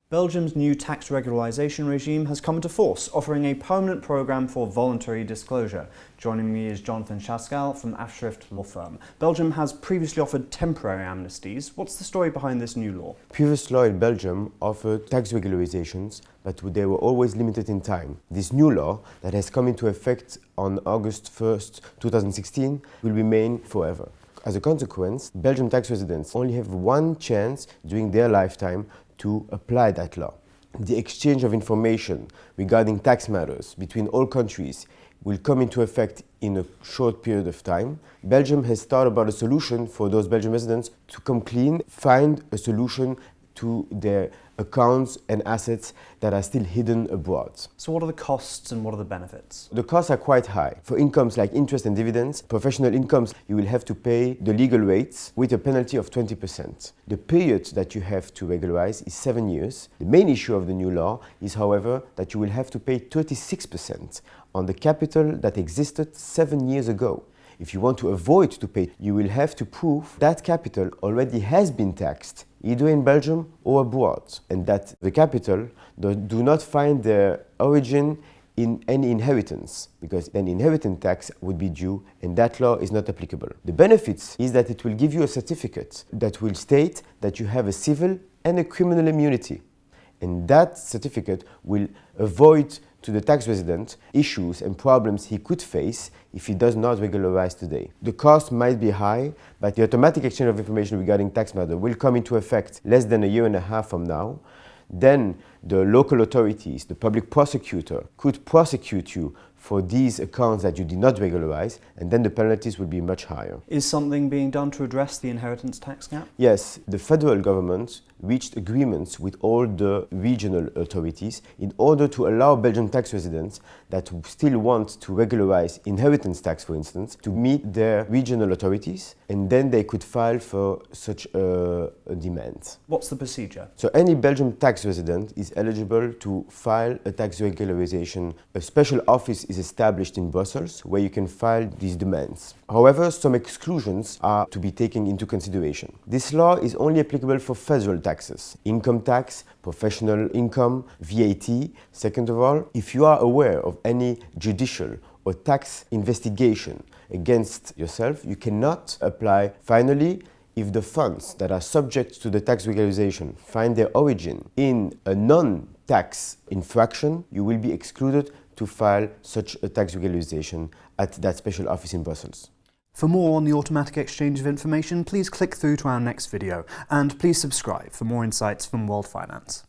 Belgium's new tax regularisation regime has come into force, offering a permanent programme for voluntary disclosure. Joining me is Chazkal from Afschrift Law Firm. Belgium has previously offered temporary amnesties. What's the story behind this new law? Previous law in Belgium offered tax regularizations, but they were always limited in time. This new law that has come into effect on August 1st, 2016 will remain forever. As a consequence, Belgian tax residents only have one chance during their lifetime to apply that law. The exchange of information regarding tax matters between all countries will come into effect in a short period of time. Belgium has thought about a solution for those Belgian residents to come clean, find a solution to their accounts and assets that are still hidden abroad. So what are the costs and what are the benefits? The costs are quite high. For incomes like interest and dividends, professional incomes, you will have to pay the legal rates with a penalty of 20%. The period that you have to regularize is 7 years. The main issue of the new law is, however, that you will have to pay 36% on the capital that existed 7 years ago. If you want to avoid to pay, you will have to prove that capital already has been taxed, either in Belgium or abroad, and that the capital do not find their origin in any inheritance, because then inheritance tax would be due and that law is not applicable. The benefits is that it will give you a certificate that will state that you have a civil and a criminal immunity, and that certificate will avoid to the tax resident issues and problems he could face if he does not regularize today. The cost might be high, but the automatic exchange of information regarding tax matter will come into effect less than a year and a half from now. Then the local authorities, the public prosecutor, could prosecute you for these accounts that you did not regularize, and then the penalties will be much higher. Is something being done to address the inheritance tax gap? Yes, the federal government reached agreements with all the regional authorities in order to allow Belgian tax residents that still want to regularize inheritance tax, for instance, to meet their regional authorities, and then they could file for such a demand. What's the procedure? So any Belgian tax resident is eligible to file a tax regularization. A special office is established in Brussels where you can file these demands. However, some exclusions are to be taken into consideration. This law is only applicable for federal taxes, income tax, professional income, VAT. Second of all, if you are aware of any judicial or tax investigation against yourself, you cannot apply. Finally, if the funds that are subject to the tax regularization find their origin in a non-tax infraction, you will be excluded to file such a tax regularization at that special office in Brussels. For more on the automatic exchange of information, please click through to our next video, and please subscribe for more insights from World Finance.